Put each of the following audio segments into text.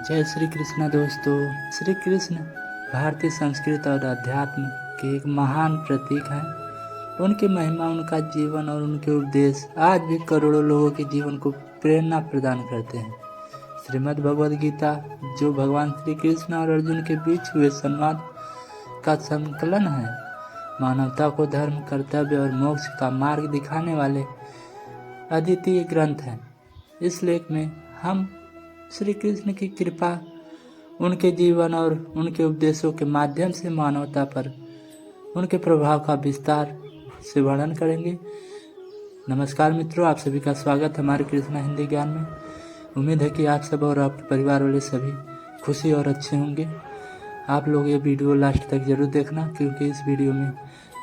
जय श्री कृष्ण दोस्तों। श्री कृष्ण भारतीय संस्कृति और अध्यात्म के एक महान प्रतीक हैं। उनकी महिमा, उनका जीवन और उनके उपदेश आज भी करोड़ों लोगों के जीवन को प्रेरणा प्रदान करते हैं। श्रीमद् भगवद गीता, जो भगवान श्री कृष्ण और अर्जुन के बीच हुए संवाद का संकलन है, मानवता को धर्म, कर्तव्य और मोक्ष का मार्ग दिखाने वाले अद्वितीय ग्रंथ हैं। इस लेख में हम श्री कृष्ण की कृपा, उनके जीवन और उनके उपदेशों के माध्यम से मानवता पर उनके प्रभाव का विस्तार से वर्णन करेंगे। नमस्कार मित्रों, आप सभी का स्वागत हमारे कृष्णा हिंदी ज्ञान में। उम्मीद है कि आप सब और आपके परिवार वाले सभी खुशी और अच्छे होंगे। आप लोग ये वीडियो लास्ट तक जरूर देखना, क्योंकि इस वीडियो में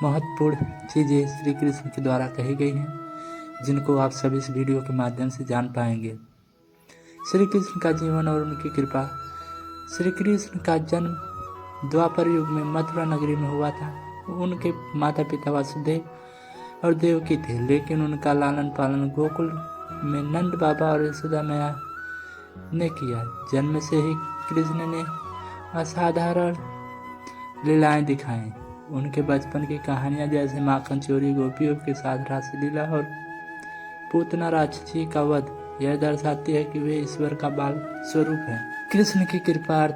महत्वपूर्ण चीज़ें श्री कृष्ण के द्वारा कही गई हैं, जिनको आप सभी इस वीडियो के माध्यम से जान पाएंगे। श्री कृष्ण का जीवन और उनकी कृपा। श्री कृष्ण का जन्म द्वापर युग में मथुरा नगरी में हुआ था। उनके माता पिता वासुदेव और देवकी थे, लेकिन उनका लालन पालन गोकुल में नंद बाबा और यशोदा मैया ने किया। जन्म से ही कृष्ण ने असाधारण लीलाएं दिखाई। उनके बचपन की कहानियां जैसे माखन चोरी, गोपियों के साथ रासलीला और पूतना राक्षसी का वध यह दर्शाती है कि वे ईश्वर का बाल स्वरूप है। कृष्ण की कृपा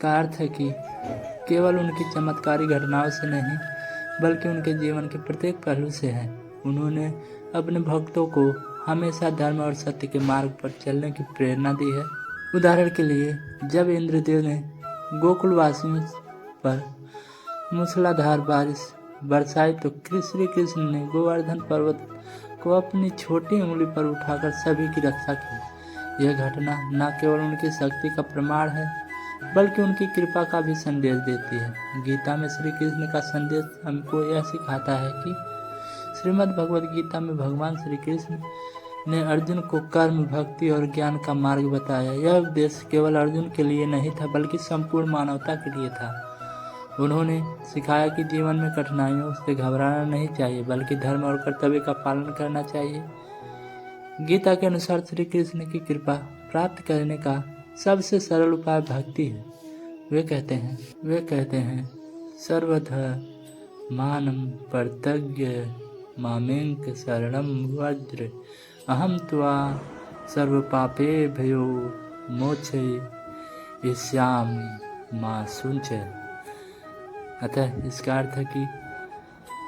का अर्थ है कि केवल उनकी चमत्कारी घटनाओं से नहीं, बल्कि उनके जीवन के प्रत्येक पहलू से है। उन्होंने अपने भक्तों को हमेशा धर्म और सत्य के मार्ग पर चलने की प्रेरणा दी है। उदाहरण के लिए, जब इंद्रदेव ने गोकुलवासियों पर मूसलाधार बारिश बरसाई तो श्री कृष्ण ने गोवर्धन पर्वत को अपनी छोटी उंगली पर उठाकर सभी की रक्षा की। यह घटना न केवल उनकी शक्ति का प्रमाण है, बल्कि उनकी कृपा का भी संदेश देती है। गीता में श्री कृष्ण का संदेश हमको यह सिखाता है कि श्रीमद् भगवद गीता में भगवान श्री कृष्ण ने अर्जुन को कर्म, भक्ति और ज्ञान का मार्ग बताया। यह उपदेश केवल अर्जुन के लिए नहीं था, बल्कि संपूर्ण मानवता के लिए था। उन्होंने सिखाया कि जीवन में कठिनाइयों से घबराना नहीं चाहिए, बल्कि धर्म और कर्तव्य का पालन करना चाहिए। गीता के अनुसार श्री कृष्ण की कृपा प्राप्त करने का सबसे सरल उपाय भक्ति है। वे कहते हैं सर्वधा मानम प्रत्यज्ञ मामेक शरणम वज्र अहम त्वा सर्व पापे भयो मोक्षयिष्यामि मा शुंच। अतः इसका अर्थ है कि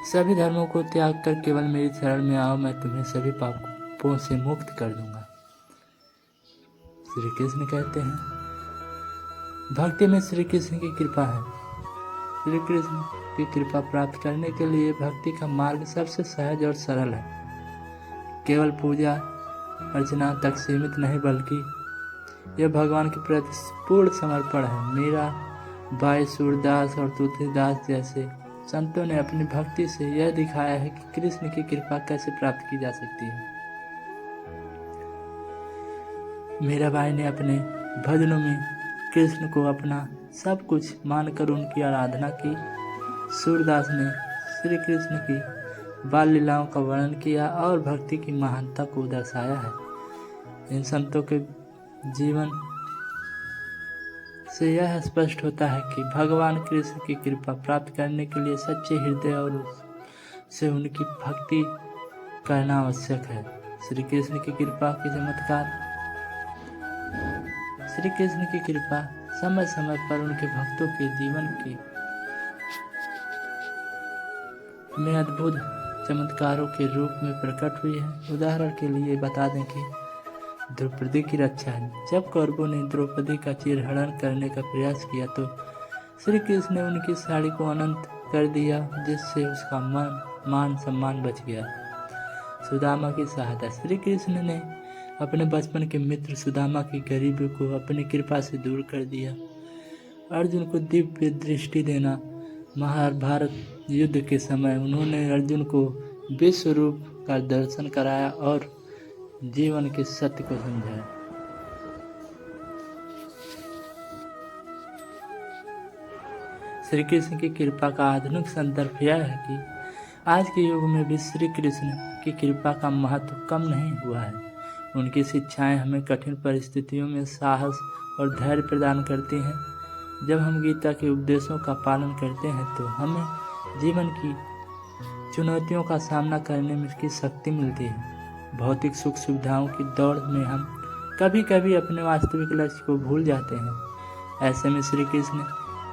सभी धर्मों को त्याग कर केवल मेरी शरण में आओ, मैं तुम्हें सभी पापों से मुक्त कर दूंगा। श्री कृष्ण कहते हैं भक्ति में श्री कृष्ण की कृपा है। श्री कृष्ण की कृपा प्राप्त करने के लिए भक्ति का मार्ग सबसे सहज और सरल है। केवल पूजा अर्चना तक सीमित नहीं, बल्कि यह भगवान के प्रति पूर्ण समर्पण है। मीरा बाई, सूरदास और तुलसीदास जैसे संतों ने अपनी भक्ति से यह दिखाया है कि कृष्ण की कृपा कैसे प्राप्त की जा सकती है। मीराबाई ने अपने भजनों में कृष्ण को अपना सब कुछ मानकर उनकी आराधना की। सूरदास ने श्री कृष्ण की बाल लीलाओं का वर्णन किया और भक्ति की महानता को दर्शाया है। इन संतों के जीवन से यह स्पष्ट होता है कि भगवान कृष्ण की कृपा प्राप्त करने के लिए सच्चे हृदय और से उनकी भक्ति करना आवश्यक है। श्री कृष्ण की कृपा के चमत्कार। श्री कृष्ण की कृपा समय समय पर उनके भक्तों के जीवन में अद्भुत चमत्कारों के रूप में प्रकट हुई है। उदाहरण के लिए बता दें कि द्रौपदी की रक्षा है। जब कौरवों ने द्रौपदी का चीरहरण करने का प्रयास किया तो श्री कृष्ण ने उनकी साड़ी को अनंत कर दिया, जिससे उसका मान सम्मान बच गया। सुदामा की सहायता। श्री कृष्ण ने अपने बचपन के मित्र सुदामा की गरीबी को अपनी कृपा से दूर कर दिया। अर्जुन को दिव्य दृष्टि देना। महाभारत युद्ध के समय उन्होंने अर्जुन को विश्व रूप का दर्शन कराया और जीवन के सत्य को समझाया। श्री कृष्ण की कृपा का आधुनिक संदर्भ यह है कि आज के युग में भी श्री कृष्ण की कृपा का महत्व कम नहीं हुआ है। उनकी शिक्षाएं हमें कठिन परिस्थितियों में साहस और धैर्य प्रदान करती हैं। जब हम गीता के उपदेशों का पालन करते हैं तो हमें जीवन की चुनौतियों का सामना करने में की शक्ति मिलती है। भौतिक सुख सुविधाओं की दौड़ में हम कभी कभी अपने वास्तविक लक्ष्य को भूल जाते हैं। ऐसे में श्री कृष्ण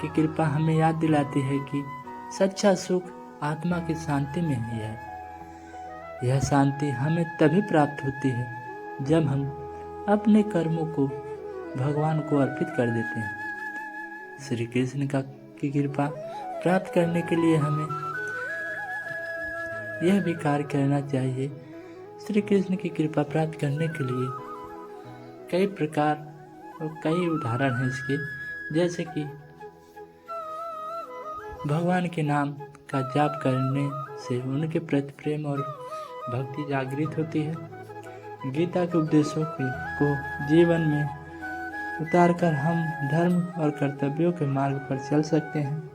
की कृपा हमें याद दिलाती है कि सच्चा सुख आत्मा की शांति में ही है। यह शांति हमें तभी प्राप्त होती है जब हम अपने कर्मों को भगवान को अर्पित कर देते हैं। श्री कृष्ण की कृपा प्राप्त करने के लिए हमें यह भी कार्य करना चाहिए। श्री कृष्ण की कृपा प्राप्त करने के लिए कई प्रकार और कई उदाहरण हैं इसके, जैसे कि भगवान के नाम का जाप करने से उनके प्रति प्रेम और भक्ति जागृत होती है। गीता के उपदेशों को जीवन में उतारकर हम धर्म और कर्तव्यों के मार्ग पर चल सकते हैं।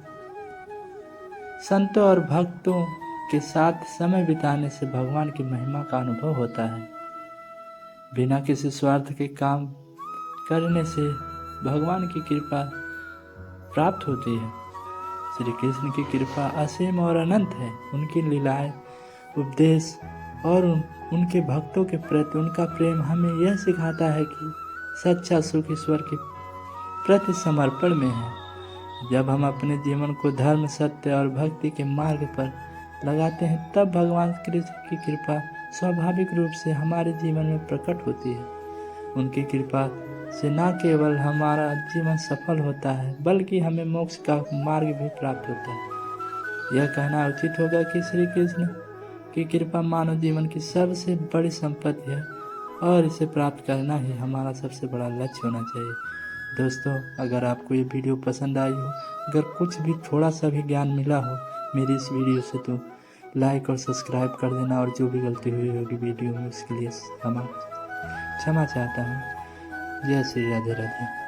संतों और भक्तों के साथ समय बिताने से भगवान की महिमा का अनुभव होता है। बिना किसी स्वार्थ के काम करने से भगवान की कृपा प्राप्त होती है। श्री कृष्ण की कृपा असीम और अनंत है। उनकी लीलाएं, उपदेश और उनके भक्तों के प्रति उनका प्रेम हमें यह सिखाता है कि सच्चा सुख ईश्वर के प्रति समर्पण में है। जब हम अपने जीवन को धर्म, सत्य और भक्ति के मार्ग पर लगाते हैं तब भगवान कृष्ण की कृपा स्वाभाविक रूप से हमारे जीवन में प्रकट होती है। उनकी कृपा से न केवल हमारा जीवन सफल होता है बल्कि हमें मोक्ष का मार्ग भी प्राप्त होता है। यह कहना उचित होगा कि श्री कृष्ण की कृपा मानव जीवन की सबसे बड़ी संपत्ति है और इसे प्राप्त करना ही हमारा सबसे बड़ा लक्ष्य होना चाहिए। दोस्तों, अगर आपको ये वीडियो पसंद आई हो, अगर कुछ भी थोड़ा सा भी ज्ञान मिला हो मेरी इस वीडियो से, तो लाइक और सब्सक्राइब कर देना और जो भी गलती हुई होगी वीडियो में उसके लिए क्षमा चाहता हूँ। जय श्री राधे राधे।